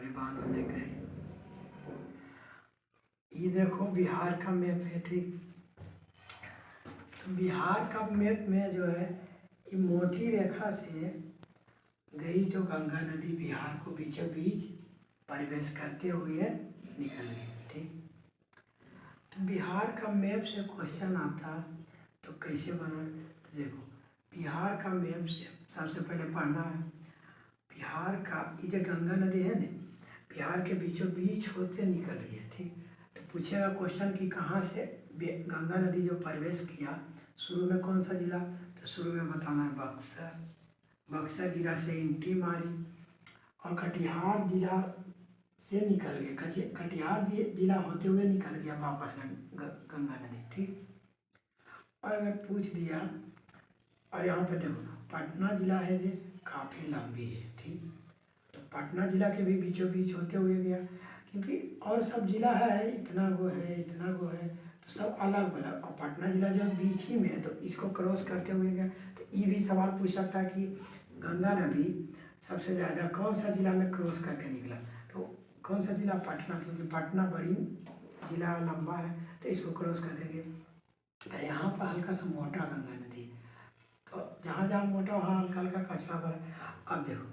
अभी बांध दे कहीं। ये देखो बिहार का मैप है, ठीक। तो बिहार का मैप में जो है ये मोटी रेखा से गई जो गंगा नदी बिहार को बीचों बीच परिवेश करते हुए निकल गई, ठीक। तो बिहार का मैप से क्वेश्चन आता तो कैसे बना, तो देखो बिहार का मैप से सबसे पहले पढ़ना है बिहार का ये जो गंगा नदी है ना बिहार के बीचों बीच होते निकल गया, ठीक। तो पूछेगा क्वेश्चन कि कहाँ से गंगा नदी जो प्रवेश किया, शुरू में कौन सा जिला, तो शुरू में बताना है बक्सर। बक्सर जिला से एंट्री मारी और कटिहार जिला से निकल गए, कटिहार जिला होते हुए निकल गया वापस गंगा नदी, ठीक। और अगर पूछ दिया और यहाँ पे देखो पटना जिला है जो काफ़ी लंबी है, ठीक। तो पटना जिला के भी बीचों बीच होते हुए गया, क्योंकि और सब जिला है इतना गो है इतना गो है, तो सब अलग अलग, और पटना जिला जो बीच ही में है तो इसको क्रॉस करते हुए गया। तो ये भी सवाल पूछ सकता है कि गंगा नदी सबसे ज़्यादा कौन सा जिला में क्रॉस करके निकला, तो कौन सा जिला, पटना, क्योंकि पटना बड़ी जिला लंबा है तो इसको क्रॉस करके गए। यहाँ पर हल्का सा मोटा गंगा नदी, तो जहाँ जहाँ मोटा वहाँ हल्का हल्का कचरा भरा। अब देखो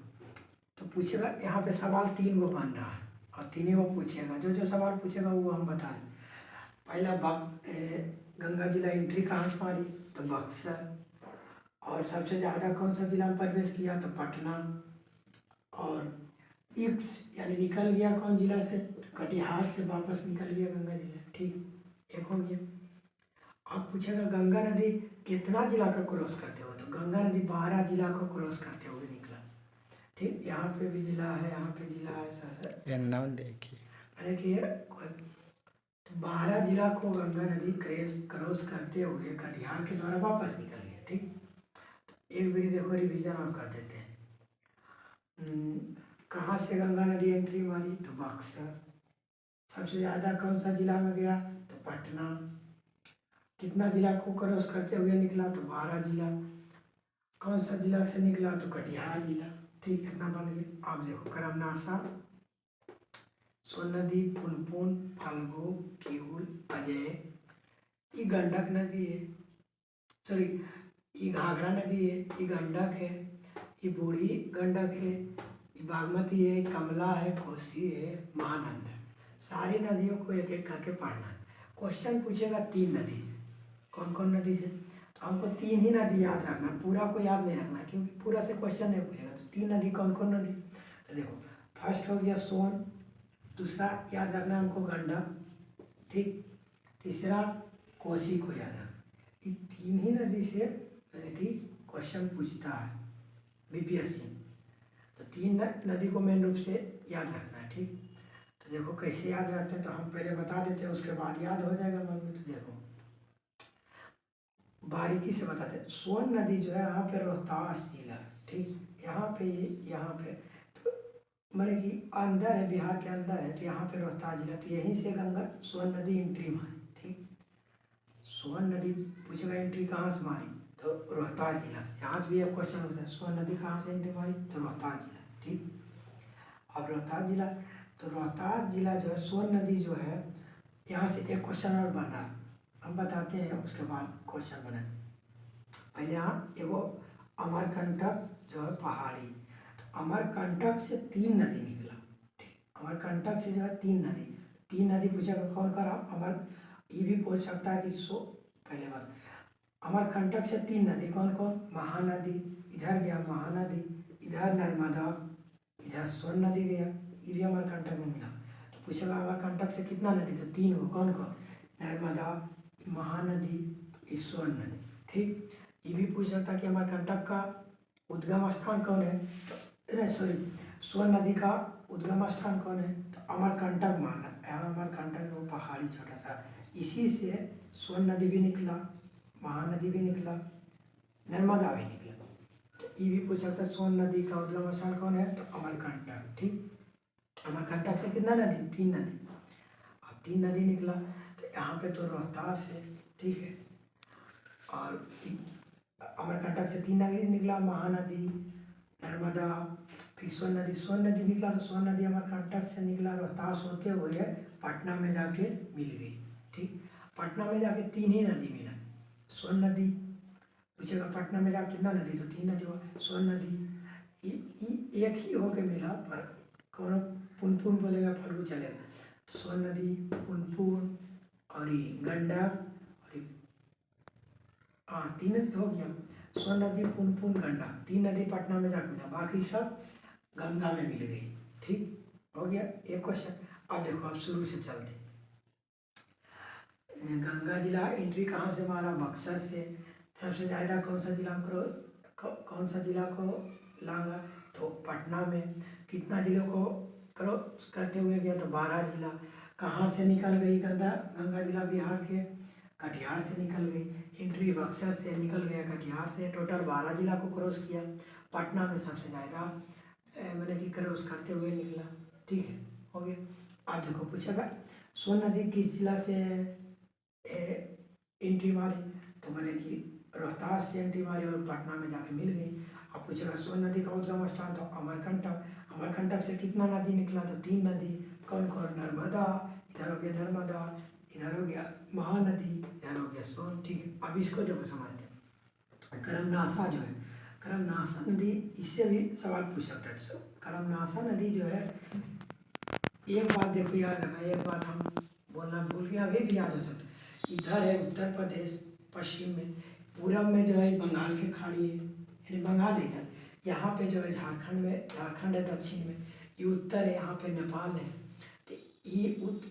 तो पूछेगा यहाँ पे सवाल 3 गो बन रहा है और 3 गो पूछेगा, जो जो सवाल पूछेगा वो हम बता दें। पहला गंगा जिला एंट्री कहाँ से मारी, तो बक्सर। और सबसे ज़्यादा कौन सा जिला में प्रवेश किया, तो पटना। और एक्स यानी निकल गया कौन जिला से, तो कटिहार से वापस निकल गया गंगा जिला, ठीक। एक हो गया। अब पूछेगा गंगा नदी कितना जिला का क्रॉस करते हुए, तो गंगा नदी 12 जिला को क्रॉस करते हुए निकला, ठीक। यहाँ पे भी जिला है, यहाँ पे जिला है, ऐसा नाम देखिए तो 12 जिला को गंगा नदी क्रॉस करते हुए कटिहार के द्वारा वापस निकल गया, ठीक। तो एक बारी देखो रिवीजन और कर देते हैं। कहाँ से गंगा नदी एंट्री मारी, तो बक्सर। सबसे ज़्यादा कौन सा जिला में गया, तो पटना। कितना जिला को क्रॉस करते हुए निकला, तो 12 जिला। कौन सा जिला से निकला, तो कटिहार जिला, ठीक। इतना बन गया। आप देखो करमनाशा, सोन नदी, पुनपुन, फाल्गु, किऊल, अजय, ये गंडक नदी है, सॉरी ये घाघरा नदी है, ये गंडक है, ये बूढ़ी गंडक है, ये बागमती है, कमला है, कोसी है, महानंदा है। सारी नदियों को एक एक करके पढ़ना है। क्वेश्चन पूछेगा 3 नदी से, कौन कौन नदी से, तो हमको 3 ही नदी याद रखना, पूरा को याद नहीं रखना, क्योंकि पूरा से क्वेश्चन नहीं पूछेगा। तो 3 नदी कौन कौन नदी, तो देखो फर्स्ट हो गया सोन, दूसरा याद रखना हमको गंडक, ठीक। तीसरा कोसी को याद रखना। ये 3 ही नदी से कि क्वेश्चन पूछता है बीपीएससी, तो 3 नदी को मेन रूप से याद रखना है, ठीक। तो देखो कैसे याद रखते हैं, तो हम पहले बता देते हैं उसके बाद याद हो जाएगा मन में। तो देखो बारीकी से बताते हैं। सोन नदी जो है यहाँ पे रोहतास जिला, ठीक। यहाँ पे तो माने कि अंदर है, बिहार के अंदर है, तो यहाँ पे रोहतास जिला, तो यहीं से गंगा सोन नदी एंट्री मारी, ठीक। सोन नदी पूछेगा एंट्री कहाँ से मारी, तो रोहतास जिला से। यहाँ भी एक क्वेश्चन होता है सोन नदी कहाँ से एंट्री मारी, तो रोहतास जिला, ठीक। अब रोहतास जिला, तो रोहतास जिला जो है सोन नदी जो है यहाँ से एक क्वेश्चन और बन रहा है, हम बताते हैं उसके बाद क्वेश्चन बने। पहले यहाँ एगो अमरकंटक जो है पहाड़ी, तो अमरकंटक से 3 नदी निकला, ठीक। अमरकंटक से जो है 3 नदी पूछेगा कौन करा अमर, ये भी पूछ सकता है कि पहले बात अमरकंटक से 3 नदी कौन कौन, महानदी, इधर गया महानदी, इधर नर्मदा, इधर सोन नदी गया, ये भी अमरकंटक में मिला। तो पूछेगा अमरकंटक से कितना नदी, तो 3 हो, कौन कौन, नर्मदा, महानदी, सोन नदी, ठीक। ये भी पूछ सकता है कि अमरकंटक का उद्गम स्थान कौन है, तो सॉरी सोन नदी का उद्गम स्थान कौन है, तो अमरकंटक माना, यहाँ अमरकंटक वो पहाड़ी छोटा सा, इसी से सोन नदी भी निकला, महानदी भी निकला, नर्मदा भी निकला। तो ये भी पूछ सकता है सोन नदी का उद्गम स्थान कौन है, तो अमरकंटक, ठीक। अमरकंटक से कितना नदी, 3 नदी। अब 3 नदी निकला, तो यहाँ पे तो रोहतास है, ठीक है। और अमरकंटक से 3 नदी निकला, महानदी, नर्मदा फिर सोन नदी निकला तो सोन नदी अमरकंटक से निकला, रोहतास होते हुए पटना में जाके मिल गई। ठीक, पटना में जाके 3 ही नदी मिला। सोन नदी, पूछेगा पटना में जाके कितना नदी, तो 3 नदी हुआ। सोन नदी एक ही होके मिला, पर कौन पुनपुन बोलेगा, फल्गु चलेगा। सोन नदी, पुनपुन और ये गंडक और ये, हाँ 3 नदी तो हो गया। सोन नदी, पुनपुन, गंडक, 3 नदी पटना में जाके मिला, बाकी सब गंगा में मिल गई। ठीक हो गया एक क्वेश्चन। अब देखो, अब शुरू से चलते। गंगा जिला एंट्री कहाँ से मारा, बक्सर से। सबसे ज़्यादा कौन सा जिला कौन सा जिला को लांगा, तो पटना में। कितना जिलों को क्रॉस करते हुए गया, तो 12 जिला। कहाँ से निकल गई गंगा जिला, बिहार के कटिहार से निकल गई। एंट्री बक्सर से, निकल गया कटिहार से। टोटल 12 जिला को क्रॉस किया, पटना में सबसे ज़्यादा मैंने कि क्रॉस करते हुए निकला। ठीक है, हो गया। अब देखो पूछेगा सोन नदी किस जिला से एंट्री मारी, तो मैंने कि रोहतास से एंट्री मारी और पटना में जाके मिल गई। अब पूछेगा सोन नदी का उद्गम स्थान, तो अमरकंटक। अमरकंटक से कितना नदी निकला, तो 3 नदी। कौन कौन, नर्मदा, इधर हो गया नर्मदा, इधर हो गया महानदी, इधर हो गया सोन। ठीक है, अब इसको देखो समझते हैं। करमनाशा जो है, करमनाशा नदी, इससे भी सवाल पूछ सकता है। तो करमनाशा नदी जो है, एक बात देखो याद रखना, एक बात हम बोलना भूल गए, अभी भी याद हो सकता है। इधर है उत्तर प्रदेश पश्चिम में, पूरब में जो है बंगाल की खाड़ी है, यानी बंगाल है इधर। यहाँ पे जो है झारखंड है दक्षिण में, ये उत्तर है, यहाँ पे नेपाल है। तो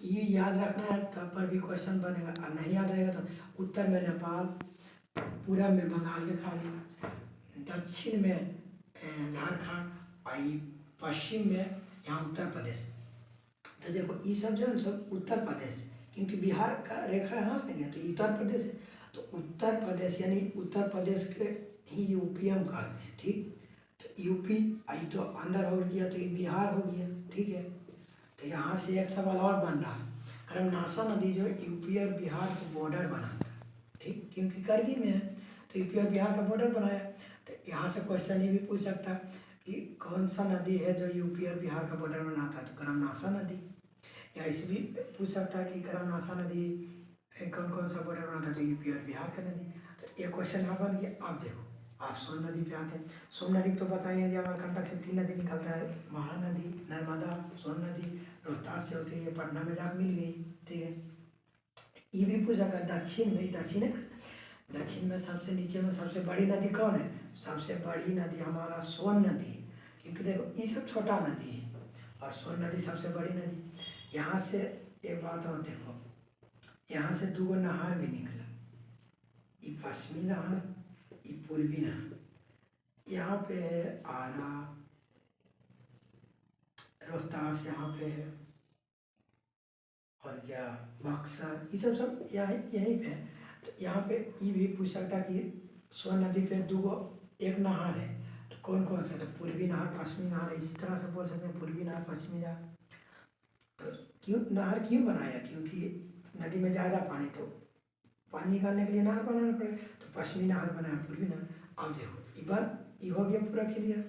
ये याद रखना है, तब पर भी क्वेश्चन बनेगा। और नहीं याद रहेगा तो उत्तर में नेपाल, पूरब में बंगाल की खाड़ी, दक्षिण में झारखंड और पश्चिम में यहाँ उत्तर प्रदेश। तो देखो ये सब जो है सब उत्तर प्रदेश, क्योंकि बिहार का रेखा यहाँ से नहीं है, तो उत्तर प्रदेश है। तो उत्तर प्रदेश यानी उत्तर प्रदेश के ही यूपी हम कहते हैं। ठीक, तो यूपी आई तो अंदर हो गया, तो ये बिहार हो गया। ठीक है, तो यहाँ से एक सवाल और बन रहा है। करमनाशा नदी जो है यूपी और बिहार को बॉर्डर बनाता है। ठीक, क्योंकि करगिल में है, तो यूपी और बिहार का बॉर्डर बनाया। तो यहाँ से क्वेश्चन ये भी पूछ सकता है कि कौन सा नदी है जो यूपी और बिहार का बॉर्डर बनाता है, तो करमनाशा नदी। या इसे भी पूछ सकता है कि करमनाशा नदी कौन कौन सा बॉर्डर बनाता है, तो यूपी और बिहार का नदी। तो ये क्वेश्चन यहाँ बन गया। अब देखो, आप सोन नदी पे आते हैं। सोन नदी तो बताइए, अमरकंटक से 3 नदी निकलता है, महानदी, नर्मदा, सोन नदी। रोहतास से होती है, पटना में जाकर मिल गई। ठीक है, ये भी पूछ सकता है दक्षिण में, दक्षिण है, दक्षिण में सबसे नीचे में सबसे बड़ी नदी कौन है, सबसे बड़ी नदी हमारा सोन नदी, क्योंकि देखो ये सब छोटा नदी है और सोन नदी सबसे बड़ी नदी। यहाँ से एक बात और देखो, यहाँ से 2 नहर भी निकला, ये पश्चिमी नहर, ये पूर्वी नहर। यहाँ पे आरा, रोहतास यहाँ पे है, और क्या बक्सर, ये सब यहीं पे है। तो यहाँ पे ये भी पूछ सकता कि सोन नदी पे 2 एक नहर है, तो कौन कौन सा, तो पूर्वी नहर, पश्चिमी नहर। इसी तरह से बोल सकते हैं पूर्वी नहर, पश्चिमी नहर। तो क्यों नहर क्यों बनाया, क्योंकि नदी में ज़्यादा पानी, तो पानी निकालने के लिए नहर बनाना पड़े, तो पश्चिमी नहर बनाया, पूर्वी नहर। अब देखो ये हो गया पूरा क्लियर,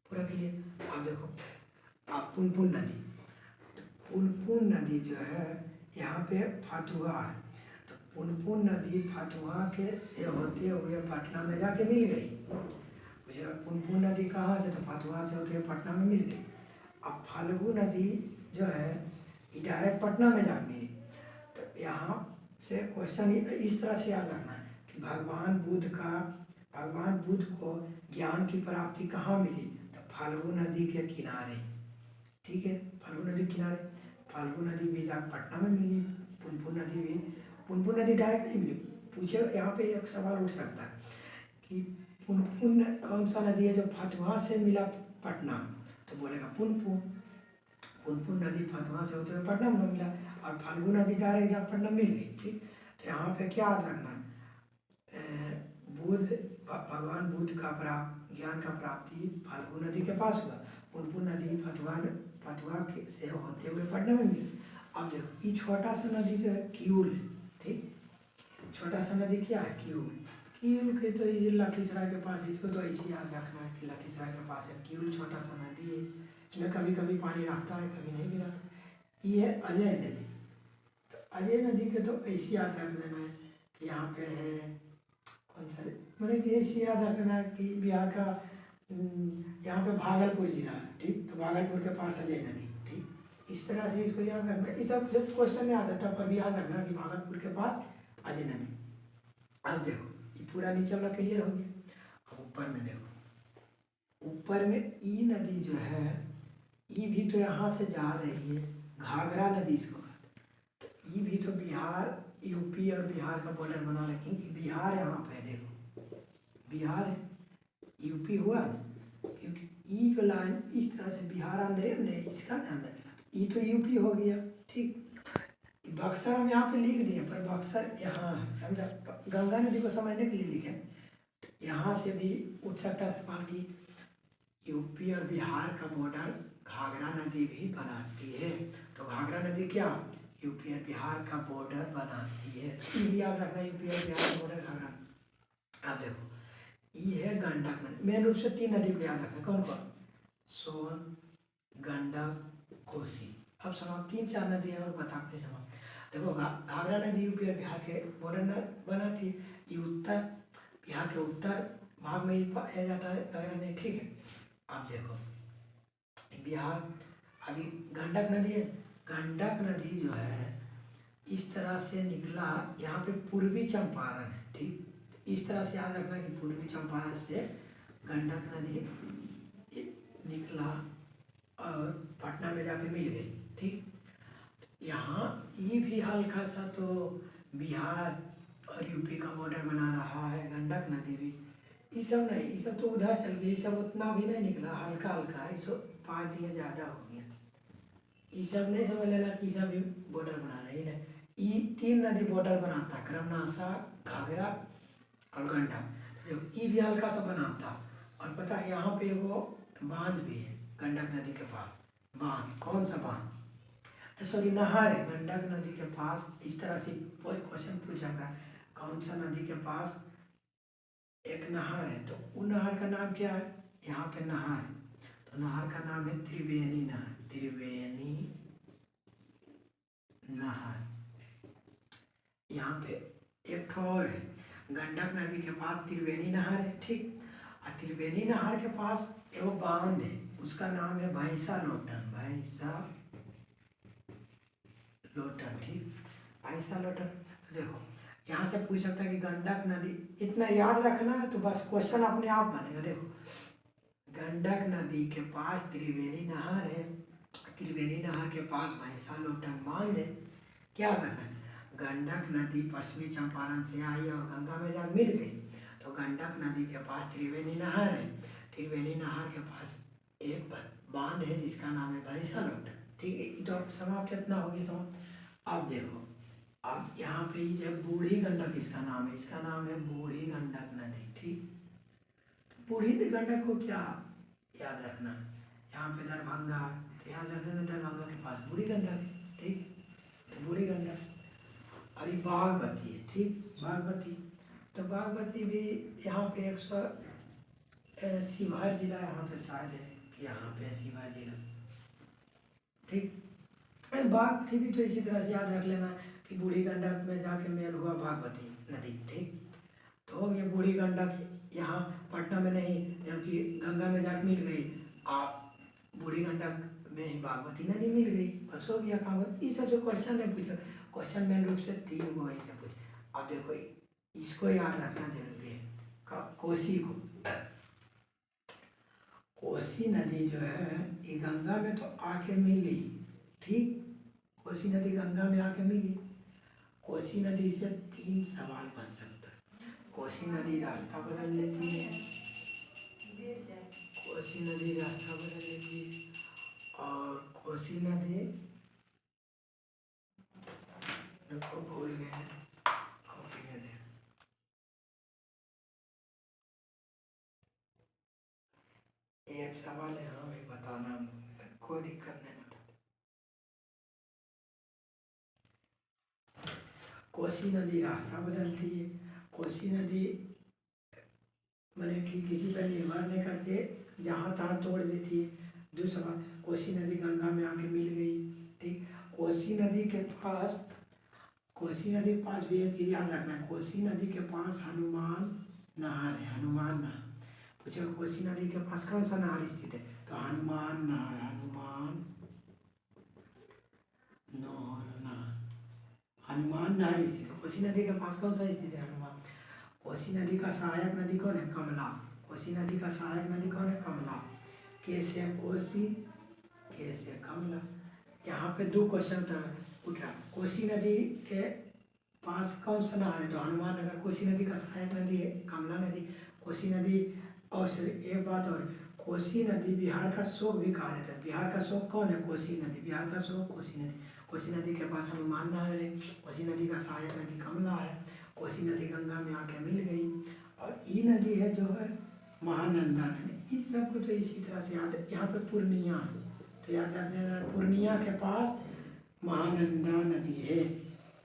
पूरा क्लियर। अब देखो, अब पुनपुन नदी, तो पुनपुन नदी जो है यहाँ पे फतुहा है, तो पुनपुन नदी फतुहा के से होते हुए पटना में जाके मिल गई। मुझे पुनपुन नदी कहाँ से, तो फतुहा से होते हुए पटना में मिल गई। अब फल्गु नदी जो है ये डायरेक्ट पटना में जाके मिली। तो यहाँ से क्वेश्चन इस तरह से याद रखना है कि भगवान बुद्ध को ज्ञान की प्राप्ति कहाँ मिली, तो फल्गु नदी के किनारे। ठीक है, फल्गु नदी के किनारे, फल्गु नदी भी जाकर पटना में मिली, पुनपुन नदी डायरेक्ट नहीं मिली। पूछे यहाँ पे एक सवाल उठ सकता है कि पुनपुन कौन सा नदी है जो फतुहा से मिला पटना, तो बोलेगा पुनपुन नदी फतुहा से होते हुए पटना में मिला, और फल्गु नदी डायरेक्ट जहाँ पटना मिल गई। ठीक, तो यहाँ पे क्या याद रखना है, भगवान बुद्ध का ज्ञान का प्राप्ति फल्गु नदी के पास हुआ, पुनपुन नदी फतुहा से होते हुए पटना में मिली। अब देखो ये छोटा सा नदी जो है किऊल है। ठीक, छोटा सा नदी क्या है, कील के तो ये लखीसराय के पास है, इसको तो ऐसे याद रखना है कि लखीसराय के पास है। कील छोटा सा नदी है, इसमें कभी कभी पानी रहता है, कभी नहीं भी रहता। ये है अजय नदी। तो अजय नदी के तो ऐसे याद रख लेना है कि यहाँ पे है कौन सा, मतलब कि ऐसे याद रखना है कि बिहार का यहाँ पे भागलपुर जिला है, ठीक। तो भागलपुर के पास अजय नदी, ठीक। इस तरह से इसको याद रखना। इस सब जब क्वेश्चन में आता था पर भी याद रखना कि भागलपुर के पास अजय नदी। अब देखो ये पूरा नीचे वाला क्लियर हो गया। अब ऊपर में देखो, ऊपर में ई नदी जो है, ई भी तो यहाँ से जा रही है, घाघरा नदी इसको कहते हैं। तो ई भी तो बिहार, यूपी और बिहार का बॉर्डर बना रखी कि बिहार यहाँ पे देखो, बिहार है, यूपी हुआ ना, क्योंकि ई का लाइन इस तरह से बिहार आंध्र में, इसका ध्यान रखना। ई तो यूपी हो गया, ठीक। बक्सर हम यहाँ पे लिख दिए, पर बक्सर यहाँ है, समझा। गंगा नदी को समझने के लिए लिखे। यहाँ से भी उठ सकता है सवाल की यूपी और बिहार का बॉर्डर घाघरा नदी भी बनाती है। तो घाघरा नदी क्या, यूपी और बिहार का बॉर्डर बनाती है। ये भी याद रखना, यूपी और बिहार का बॉर्डर घाघरा। अब देखो ये है गंडक नदी। मेन रूप से 3 नदी को याद रखना, कौन कौन, सोन, गंडक, कोसी। अब समाप्त 3-4 नदी है और बताते समाप्त। देखो घाघरा नदी यूपी और बिहार के बॉर्डर बनाती है। ये उत्तर, बिहार के उत्तर भाग में ही पाया जाता है घाघरा नदी, ठीक है। अब देखो बिहार, अभी गंडक नदी है, गंडक नदी जो है इस तरह से निकला, यहाँ पे पूर्वी चंपारण है, ठीक। इस तरह से याद रखना कि पूर्वी चंपारण से गंडक नदी निकला और पटना में जाके मिल गई, ठीक। यहाँ ये भी हल्का सा तो बिहार और यूपी का बॉर्डर बना रहा है, गंडक नदी भी। ये सब नहीं, ये सब तो उधर चल गई, ये सब उतना भी नहीं निकला, हल्का हल्का है, सब 5 दिया ज़्यादा हो गया। ये सब नहीं समझ लेना कि सब भी बॉर्डर बना रही है। ये 3 नदी बॉर्डर बनाता, क्रमनाशा, घाघरा और गंडक। जब ये भी हल्का सा बनाता, और पता है यहाँ पे वो बांध भी है गंडक नदी के पास। बांध, कौन सा बांध, सॉरी नहर है गंडक नदी के पास। इस तरह से कोई क्वेश्चन पूछा था, कौन सा नदी के पास एक नहर है, तो वो नहर का नाम क्या है, यहाँ पे नहर है, तो नहर का नाम है त्रिवेणी नहर, त्रिवेणी नहर। यहाँ पे एक और है, गंडक नदी के पास त्रिवेणी नहर है, ठीक। और त्रिवेणी नहर के पास एक बांध है, उसका नाम है भैंसा लोटन, भैंसा लोटन, ठीक। भैंसा लोटन। तो देखो यहाँ से पूछ सकता है कि गंडक नदी, इतना याद रखना है तो बस क्वेश्चन अपने आप बनेगा। देखो गंडक नदी के पास त्रिवेणी नहर है, त्रिवेणी नहर के पास भैंसा लोटन बांध है। क्या करना है, गंडक नदी पश्चिमी चंपारण से आई और गंगा में जा मिल गई, तो गंडक नदी के पास त्रिवेणी नहर है, त्रिवेणी नहर के पास एक बांध है जिसका नाम है भैंसा लोटन, ठीक है। तो समाप्त कितना होगी समाप्त। अब देखो, अब यहाँ पे जब बूढ़ी गंडक इसका नाम है, इसका नाम है बूढ़ी गंडक नदी, ठीक। तो बूढ़ी गंडक को क्या याद रखना, यहाँ पे दरभंगा, तो याद रखना दरभंगा के पास बूढ़ी गंडक है, ठीक। तो बूढ़ी गंडक। और ये बागमती है, ठीक, बागमती। तो बागमती भी यहाँ पे शिवहर जिला यहाँ पे शायद है, यहाँ पे शिवहर जिला, ठीक। बागमती भी तो इसी तरह से याद रख लेना कि बूढ़ी गंडक में जाके मेल हुआ बागमती नदी, ठीक। तो हो गया बूढ़ी गंडक यहाँ पटना में नहीं, जबकि गंगा में जाके मिल गई, आप बूढ़ी गंडक में ही बागमती नदी मिल गई, बस हो गया काम। ये सब जो क्वेश्चन नहीं पूछा, क्वेश्चन मेन रूप से 3 गो ऐसे पूछ। अब देखो इसको याद रखना जरूरी है, कोसी को, कोसी नदी जो है ये गंगा में तो आके मिली, ठीक। कोसी नदी गंगा में आके मिली, कोसी नदी से 3 सवाल बन सकता है। कोसी नदी रास्ता बदल लेती है, कोसी नदी रास्ता बदल लेती है, और कोसी नदी को भूल गए, एक सवाल है, हाँ भाई बताना, कोई दिक्कत नहीं, बता। कोसी नदी रास्ता बदलती है, कोसी नदी मैंने कि किसी पर निर्भर नहीं करते, जहाँ तहाँ तोड़ देती है। दूसरा बात, कोसी नदी गंगा में आके मिल गई। ठीक, कोसी नदी के पास, कोसी नदी के पास भी एक चीज याद रखना है, कोसी नदी के पास हनुमान नहर है। हनुमान नहर पूछेगा कोसी नदी के पास कौन सा नहर स्थित है, तो हनुमान नहर, हनुमान नहर, हनुमान नहर स्थित है। कोसी नदी के पास कौन सा स्थित है, हनुमान। कोसी नदी का सहायक नदी कौन है, कमला। कोसी नदी का सहायक नदी कौन है, कमला। के से कोसी, के से कमला। यहाँ पे दो क्वेश्चन उठ रहा, कोसी नदी के पास कौन सा नहर है, तो हनुमान नगर। कोसी नदी का सहायक नदी है कमला नदी। कोसी नदी, और एक बात और, कोसी नदी बिहार का शोक भी कहा जाता है। बिहार का शोक कौन है, कोसी नदी। बिहार का शोक कोसी नदी। कोसी नदी के पास हनुमान नहर है। कोसी नदी का सहायक नदी कमला है। कोसी नदी गंगा में आके मिल गई। और ई नदी है जो है महानंदा नदी। इस सबको तो इसी तरह से याद है। यहाँ पे पूर्णिया है, तो याद रखना, पूर्णिया के पास महानंदा नदी है।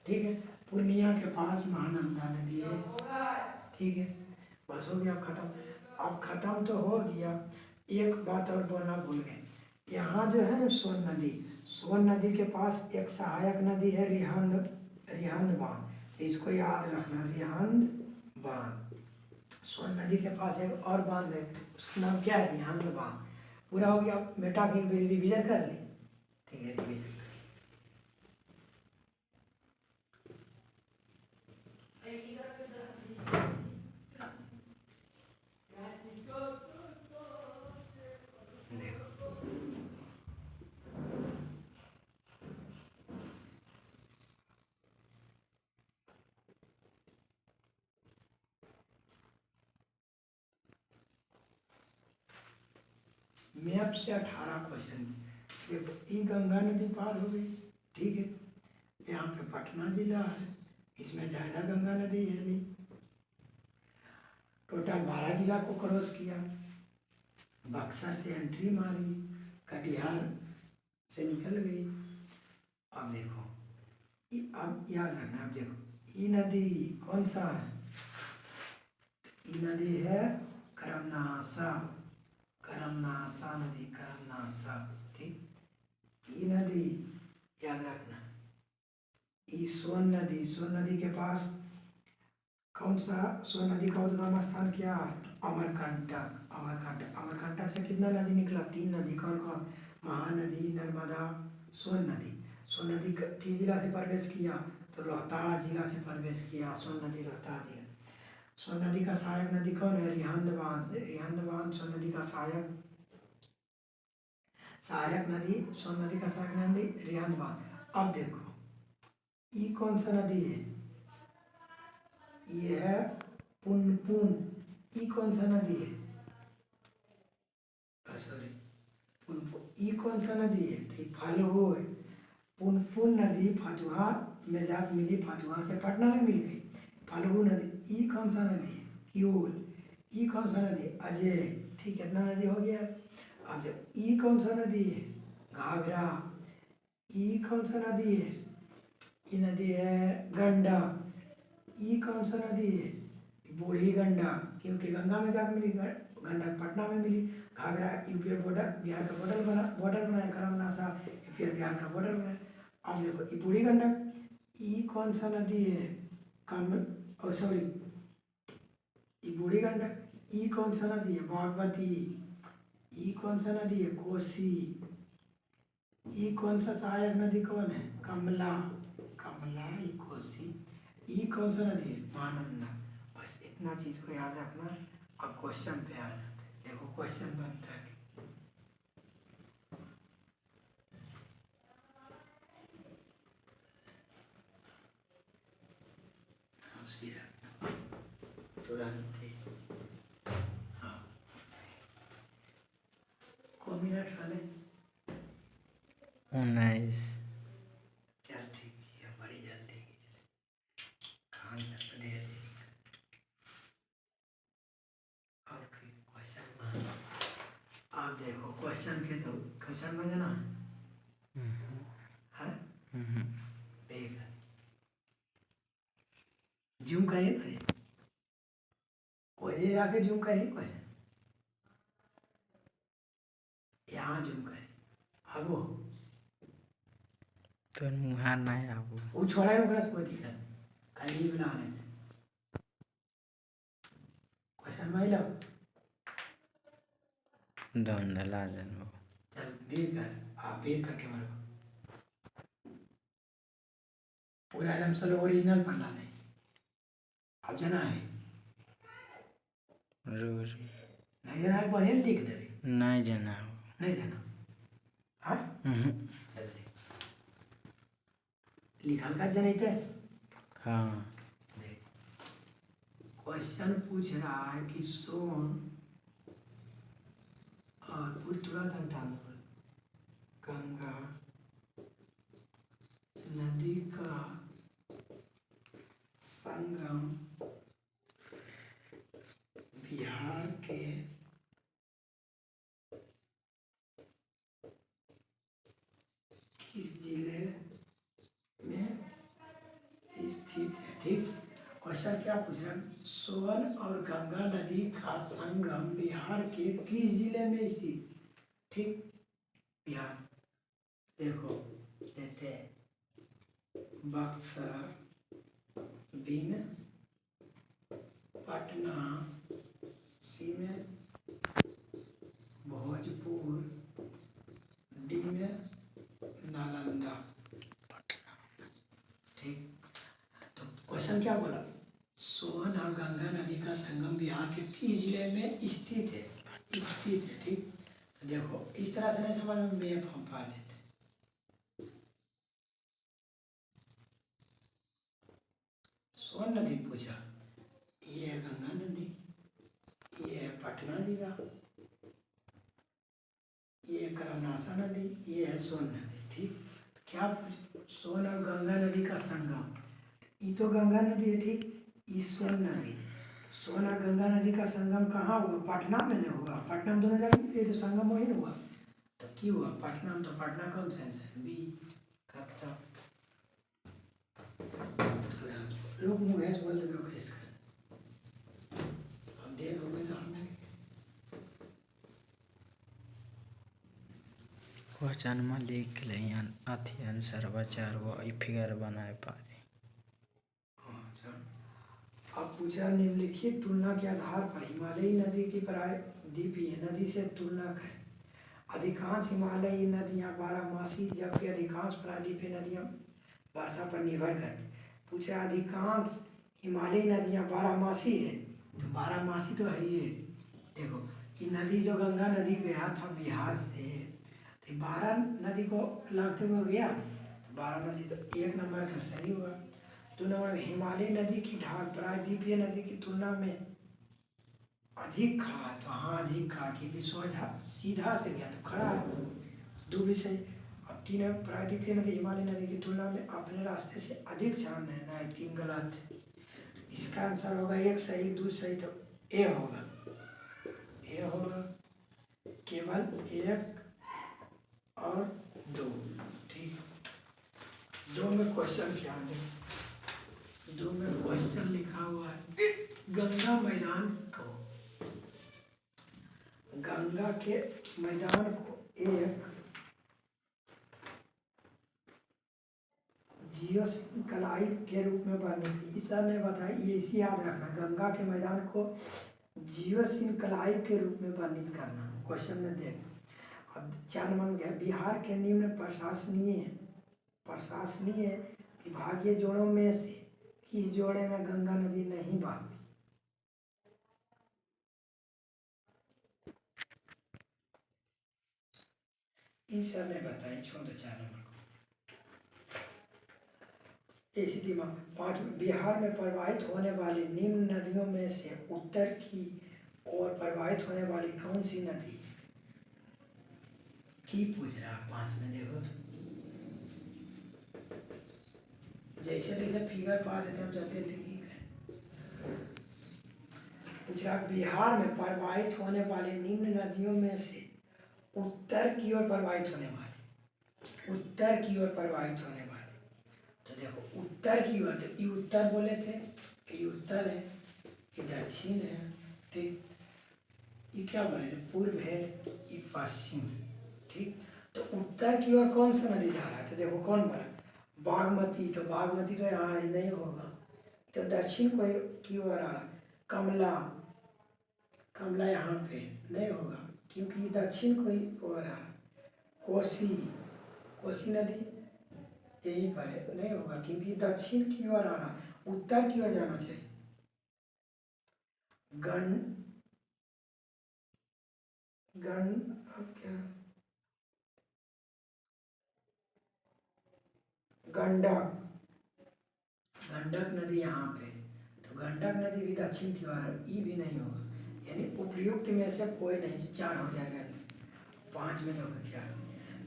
ठीक है, पूर्णिया के पास महानंदा नदी है। ठीक है, बस हो गया खत्म। अब खत्म तो हो गया, एक बात और बोलना भूल गए। यहाँ जो है ना सोन नदी, सोन नदी के पास एक सहायक नदी है रिहंद, रिहंद बांध। इसको याद रखना, रिहंद बांध। सोन नदी के पास एक और बांध है, उसका नाम क्या है, रिहंद बांध। पूरा हो गया बेटा की रिवीजन कर ली। ठीक है, रिवीजन मैप से 18 क्वेश्चन। देखो, ये गंगा नदी पार हो गई। ठीक है, यहाँ पे पटना जिला है, इसमें ज़्यादा गंगा नदी है नहीं। टोटल 12 जिला को क्रॉस किया, बक्सर से एंट्री मारी, कटिहार से निकल गई। अब देखो, अब याद रखना, अब देखो ये नदी कौन सा है, ये नदी है करमनासा, करमनासा नदी, करमनासा। ठीक, ये नदी याद रखना। ये सोन नदी, सोन नदी के पास कौन सा, सोन नदी का उद्गम स्थान क्या है, अमरकंटक। अमरकंटक, अमरकंटक से कितना नदी निकला, 3 नदी। कौन कौन, महानदी, नर्मदा, सोन नदी। सोन नदी किस जिला से प्रवेश किया, तो रोहतास जिला से प्रवेश किया सोन नदी, रोहतास जिला। सोन नदी का सहायक नदी कौन है, रिहंद बांध। रिहंद बांध सोन नदी का सहायक, सहायक नदी, सोन नदी का सहायक नदी रिहंद बांध। अब देखो ये कौन सा नदी है, ये है पुनपुन। ये कौन सा नदी है, सॉरी पुनपुन। ये कौन सा नदी है, तो फाल्गु है। पुनपुन नदी फतुहा में जाकर मिली, फतुहा से पटना में मिल गई। फाल्गु नदी, ये कौन सा नदी है, किऊल। ये कौन सा नदी है, अजय। ठीक है, इतना नदी हो गया। अब जब ये कौन सा नदी है, घाघरा। ये कौन सा नदी है, ये नदी है गंडक। ये कौन सा नदी है, बूढ़ी गंडक, क्योंकि गंगा में जाकर मिली, गंडक पटना में मिली। घाघरा यूपी बॉर्डर, बिहार का बॉर्डर बनाया, करमनासा यूपी बिहार का बॉर्डर बनाया। अब देखो ये बूढ़ी गंडक, ये कौन सा नदी है, कम, सॉरी ये बूढ़ी गंडक। ये कौन सा नदी है, बागमती। ये कौन सा नदी है, कोसी। ये कौन सा सहायक नदी कौन है, कमला, कमला, ये कोसी। ये कौन सा नदी है, महानंदा। बस इतना चीज को याद रखना। अब क्वेश्चन पे आ जाते, देखो क्वेश्चन बनता है। तुरंत ही, हाँ, को मिनट वाले 19। चल ठीक है, बड़ी जल्दी की खान तक दे दी। और क्वेश्चन, आप देखो क्वेश्चन के, तो क्वेश्चन में ना है, देख जूम करिए ना, वजह आके जूम करी क्वेश्चन, यहाँ जूम करी। अब वो तो मुहार नहीं आबू वो छोड़ा है, ओकरा से कोई दिक्कत खाली बनाने से क्वेश्चन में लो। धुंधला जनबो। चल भीड़ कर, आप भीड़ करके मरो पूरा एकदम स्लो ओरिजिनल पर ला दे। अब जना है रूरी नहीं जना है, पढ़े लिख देवे नहीं जना हो। नहीं जना। हाँ चल देख लिखल का जनित है। हाँ देख क्वेश्चन पूछ रहा है कि सोन और पूरा था उठाना पर गंगा नदी का संगम बिहार के किस जिले में स्थित है। ठीक, क्वेश्चन क्या पूछ रहा है, सोन और गंगा नदी का संगम बिहार के किस जिले में स्थित। ठीक, बिहार देखो देते बक्सर, भिन्न, पटना, सी में भोजपुर, डी में नालंदा। ठीक, तो क्वेश्चन क्या बोला, सोन और गंगा नदी का संगम बिहार के किस जिले में स्थित है। स्थित है। ठीक, तो देखो इस तरह से नहीं समझ में, मैप हम पा लेते। सोन नदी पूछा, ये है गंगा नदी, ये है पटना जिला, ये है करमनासा नदी, ये है सोन नदी। ठीक, तो क्या पूछ, सोन और गंगा नदी का संगम, ये तो गंगा नदी है। ठीक, ये सोन नदी, सोन और गंगा नदी का संगम कहाँ हुआ, पटना में नहीं हुआ। पटना में दोनों जगह ये तो संगम वही हुआ, तो क्यों हुआ पटना में, तो पटना कौन सा है, बी कब लोग मुकेश बोल रहे हो इसका, अब देखोगे तो हमने क्वेश्चन में लिख लियन अथी आंसर बचार वो फिगर बनाए पारे। अब पूछ रहा निम्नलिखित तुलना के आधार पर हिमालयी नदी की प्रायद्वीपीय नदी से तुलना करें। अधिकांश हिमालयी नदियां बारहमासी जबकि अधिकांश प्रायद्वीपीय नदियां वर्षा पर निर्भर करती। पूछ रहा अधिकांश हिमालयी नदियां बारहमासी है, तो बारहमासी तो है ही है। देखो ये नदी जो गंगा नदी गया था बिहार से, तो 12 नदी को लगते हुए गया, 12 नदी तो एक नंबर का सही हुआ। 2 नंबर हिमालय नदी की ढाल प्रायद्वीपीय नदी की तुलना में अधिक खड़ा है, तो हाँ अधिक खड़ा, क्योंकि सोझा सीधा से गया तो खड़ा है, 2 भी सही। अब 3 प्रायद्वीपीय नदी हिमालय नदी की तुलना में अपने रास्ते से अधिक छान है ना, 3 गलत है। इसका आंसर होगा 1 सही 2 सही, तो ए होगा, ए होगा केवल 1 और 2। ठीक, 2 में क्वेश्चन क्या है, 2 में क्वेश्चन लिखा हुआ है गंगा मैदान को, गंगा के मैदान को एक जियोसिंक्लाइड के रूप में वर्णित, इस सर ने बताया, ये इसी याद रखना, गंगा के मैदान को जियोसिंक्लाइड के रूप में वर्णित करना। क्वेश्चन में देख, अब 4 नंबर गया, बिहार के निम्न प्रशासनीय विभागीय जोड़ों में से किस जोड़े में गंगा नदी नहीं बहती। इस सर ने बताई, छोड़ दो 4 नंबर को। स्थिति में 5, बिहार में प्रवाहित होने वाली निम्न नदियों में से उत्तर की ओर प्रवाहित होने वाली कौन सी नदी की पूछ रहा। 5 में देखो तो जैसे जैसे फिगर पा देते हैं जाते लिखी पूछ रहा, बिहार में प्रवाहित होने वाली निम्न नदियों में से उत्तर की ओर प्रवाहित होने वाली, उत्तर की ओर प्रवाहित होने वाली, तो देखो उत्तर की ओर, तो ये उत्तर बोले थे, ये उत्तर है, ये दक्षिण है, ठीक। ये क्या बोले, जो पूर्व है ये पश्चिम, ठीक। तो उत्तर की ओर कौन सा नदी जा रहा है, तो देखो कौन बोला, बागमती, तो बागमती तो यहाँ ही नहीं होगा, तो दक्षिण की ओर आ रहा, कमला, कमला यहाँ पे नहीं होगा क्योंकि दक्षिण को ओर आ रहा, कोसी, कोसी नदी यहीं पर है, नहीं होगा क्योंकि दक्षिण की ओर आ रहा, उत्तर की ओर जाना चाहिए। गण गण अब क्या, गंडक, गंडक नदी यहाँ पे, तो गंडक नदी भी दक्षिण की ओर है, ये भी नहीं होगा, यानी उपयुक्त में से कोई नहीं, 4 हो जाएगा। 5 में देखो क्या,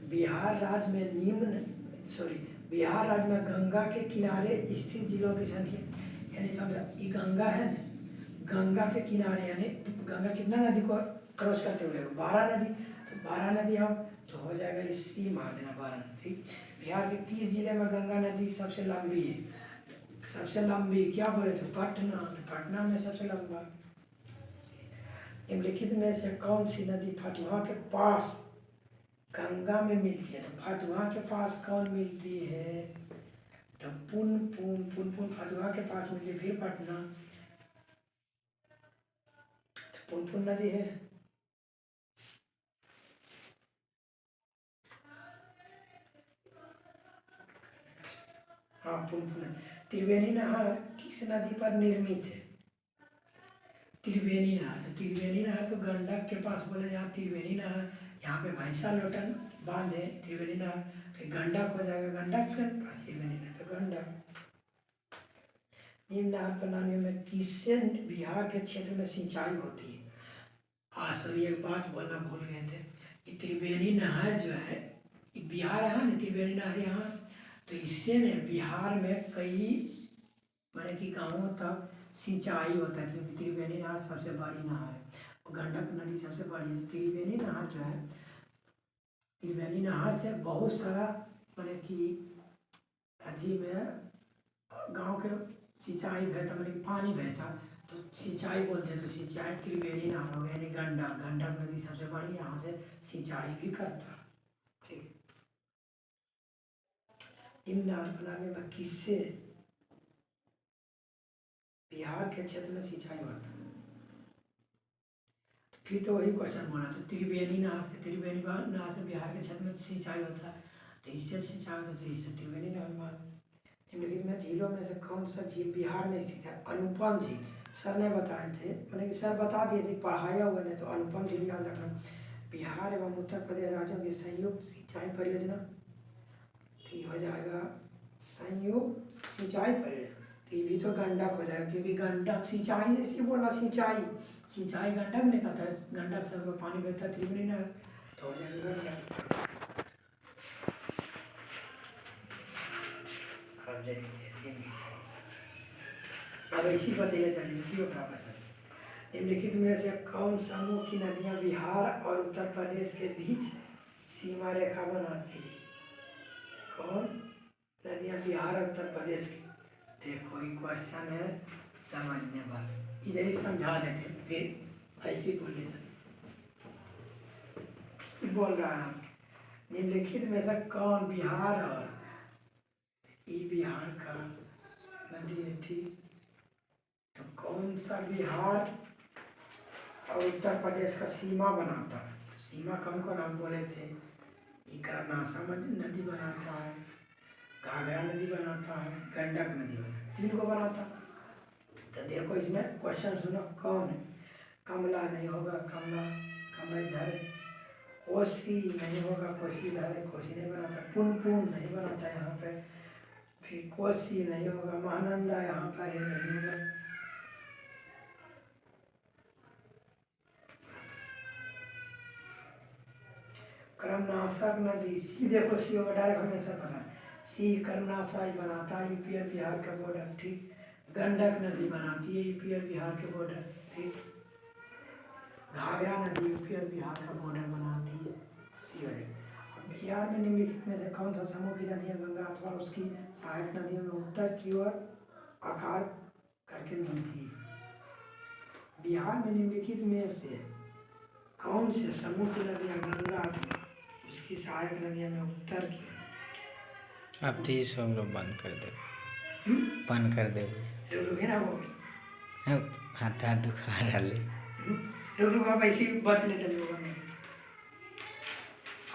बिहार राज्य में बिहार राज्य में गंगा के किनारे स्थित जिलों की संख्या, यानी समझा, ये गंगा है ना, गंगा के किनारे, यानी गंगा कितना नदी को क्रॉस करते हुए, 12 नदी, तो 12 नदी हम, तो हो जाएगा इसी मार देना 12, ठीक। बिहार के किस जिले में गंगा नदी सबसे लंबी है, सबसे लंबी क्या बोले थे, पटना, तो पटना में सबसे लंबा। निम्नलिखित में से कौन सी नदी फतुहा के पास गंगा में मिलती है, तो फतुहा के पास कौन मिलती है, तो पुनपुन फतुहा के पास मिलती है, फिर पटना, तो पुनपुन नदी है। हाँ पुनपुन। त्रिवेणी नहर किस नदी पर निर्मित है, त्रिवेणी नहर, तो त्रिवेणी नहर तो गंडक के पास बोले, यहाँ त्रिवेणी नहर, यहाँ पे भैंसा लोटन बांध है, त्रिवेणी नहर, तो गंडक हो जाएगा, गंडक के पास त्रिवेणी नहर, तो गंडक। निम्न नहर प्रणालियों में किससे बिहार के क्षेत्र में सिंचाई होती है, सर एक बात बोलना भूल गए थे, ये त्रिवेणी नहर जो है, बिहार यहाँ ना, त्रिवेणी नहर यहाँ, तो इससे ने बिहार में कई माने कि गाँवों तक सिंचाई होता है, क्योंकि त्रिवेणी नहर सबसे बड़ी नहर है और गंडक नदी सबसे बड़ी है। त्रिवेणी नहर जो है, त्रिवेणी नहर से बहुत सारा माने कि अधी में गांव के सिंचाई बहता, माने कि पानी बहता, तो सिंचाई बोलते हैं, तो सिंचाई त्रिवेणी नहर हो गया, यानी गंडक, गंडक नदी सबसे बड़ी, यहाँ से सिंचाई भी करता, ठीक। इन नहर प्रणाली में किससे बिहार के क्षेत्र में सिंचाई होता है, फिर तो वही क्वेश्चन बोला, तो त्रिवेणी नहर से, त्रिवेणी नहर से बिहार के क्षेत्र में सिंचाई होता है, तो इससे सिंचाई होता है, तो इससे त्रिवेणी नहर मान। निम्नलिखित में झीलों में से कौन सा झील बिहार में स्थित है, अनुपम झील, सर ने बताए थे, मैंने कि सर बता दिए थे, पढ़ाया हुआ ने, तो अनुपम झील याद रखना, बिहार एवं उत्तर प्रदेश राज्यों की संयुक्त सिंचाई परियोजना, तो ये हो जाएगा संयुक्त सिंचाई परियोजना, तो ये भी तो गंडक हो जाएगा, क्योंकि गंडक सिंचाई, जैसे बोला सिंचाई, सिंचाई गंडक में करता है, गंडक से हमको पानी बहता है त्रिवेणी नहर, तो हो जाएगा गंडक। अब इसी बतेगा चलिए, क्यों प्राप्त है। निम्नलिखित में से कौन समूह की नदियां बिहार और उत्तर प्रदेश के बीच सीमा रेखा बनाती है, कौन नदियां बिहार और उत्तर प्रदेश की, देखो ये क्वेश्चन है समझने वाला, इधर ही समझा देते, फिर ऐसे ही बोले बोल रहा है। निम्नलिखित में से कौन बिहार और ये बिहार का नदी है, ठीक, तो कौन सा बिहार और उत्तर प्रदेश का सीमा बनाता है, तो सीमा कौन कौन हम बोले थे, करनासा नदी बनाता है, घाघरा नदी बनाता है, गंडक नदी बनाता है, 3 को बनाता। तो देखो इसमें क्वेश्चन सुनो, कौन है, कमला नहीं होगा, कमला, कमला इधर है, कोसी नहीं होगा, कोसी इधर है, कोसी नहीं बनाता, पुनपुन नहीं बनाता यहाँ पे, फिर कोसी नहीं होगा, महानंदा यहाँ पर है, नहीं होगा, कर्मनाशक नदी, सी देखो, सी होगा डायरेक्ट, हमें आंसर पता है, सी कर्मनाशा बनाता है यूपी और बिहार का बॉर्डर, ठीक। गंडक नदी बनाती है यूपी और बिहार के बॉर्डर, ठीक। घाघरा नदी यूपी और बिहार का बॉर्डर बनाती है, सी हो जाएगा। अब बिहार में निम्नलिखित में से कौन सा समूह की नदियाँ गंगा अथवा उसकी सहायक नदियों में उत्तर की ओर आकार करके मिलती है, बिहार में निम्नलिखित में से कौन से समुद्र नदियाँ गंगा अथवा उसकी सहायक नदियों में उत्तर की ओर? अब 30 हम लोग बंद कर दे, हम्म? बंद कर दे। रुक रुक है ना वो अब हाथ हाथ दुखा रहा ले। रुक रुक आप ऐसे ही बात ले चलिए होगा नहीं।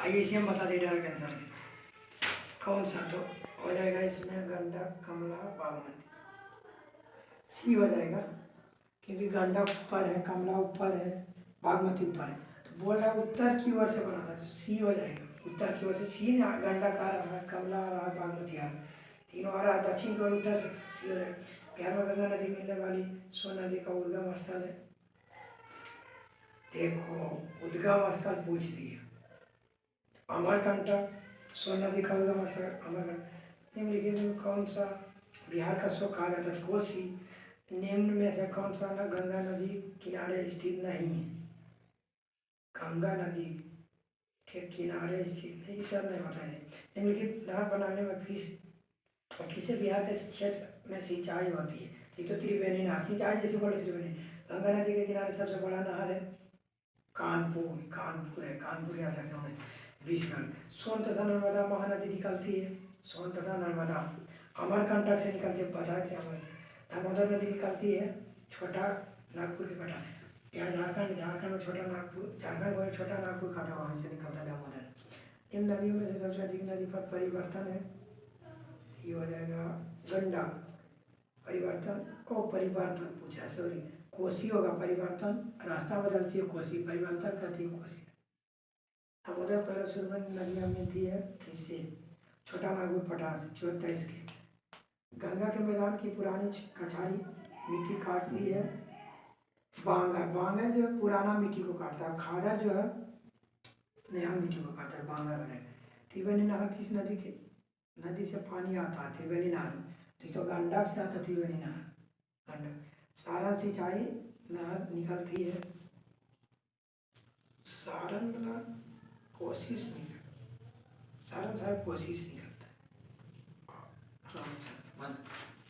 आइए इसे हम बता दे डायरेक्ट आंसर कौन सा तो हो जाएगा इसमें गंडक कमला बागमती सी हो जाएगा क्योंकि गंडक ऊपर है कमला ऊपर है बागमती ऊपर है तो बोल रहा है उत्तर की ओर से बना था तो सी हो जाएगा उत्तर की ओर से सी ने गंडक आ रहा है कमला आ रहा है बागमती आ रहा है तीनों आ रहा है दक्षिण की ओर उत्तर से सी हो जाएगा। बिहार में गंगा नदी मिलने वाली सोन नदी का उद्गम स्थल है। देखो उद्गम स्थल पूछ दिया अमरकंटक सोन नदी का उद्गम स्थल अमरकंटक। निम्नलिखित में कौन सा बिहार का शोक कहा जाता है? कोसी। निम्न में से कौन सा ना गंगा नदी किनारे स्थित नहीं है? गंगा नदी के किनारे स्थित नहीं, सब नहीं बताया। निम्नलिखित नहर बनाने में किसे बिहार के क्षेत्र में सिंचाई होती है? एक तो त्रिवेणी नहर सिंचाई जैसे बोले त्रिवेणी। गंगा नदी के किनारे सबसे बड़ा नहर है कानपुर है, कानपुर याद रखना है 20 का। सोन तथा नर्मदा महानदी निकलती है, सोन तथा नर्मदा अमरकंटक से निकलती है, बताए थे अमर। दामोदर नदी निकलती है छोटा नागपुर के कटा, यहाँ झारखंड में छोटा नागपुर, झारखंड में छोटा नागपुर खाता वहाँ से निकलता है दामोदर। इन नदियों में से सबसे अधिक नदी पथ परिवर्तन है, ये हो जाएगा गंडक। परिवर्तन पूछा सॉरी, कोसी होगा परिवर्तन, रास्ता बदलती है कोसी, परिवर्तन करती है कोसी। दामोदर पहले शुरू में नदियाँ मिलती है किससे? छोटा नागपुर पटास 24 के। गंगा के मैदान की पुरानी कछारी मिट्टी काटती है बांगर जो है पुराना मिट्टी को काटता है, खादर जो है नया मिट्टी को काटता है, बांगर है। त्रिवेणी नहर किस नदी से पानी आता है? त्रिवेणी नहर, तो गंडक से आता है त्रिवेणी नहर, गंडक। सारण सिंचाई नहर निकलती है, सारण वाला कोशिश निकल, सारण साहब कोशिश निकल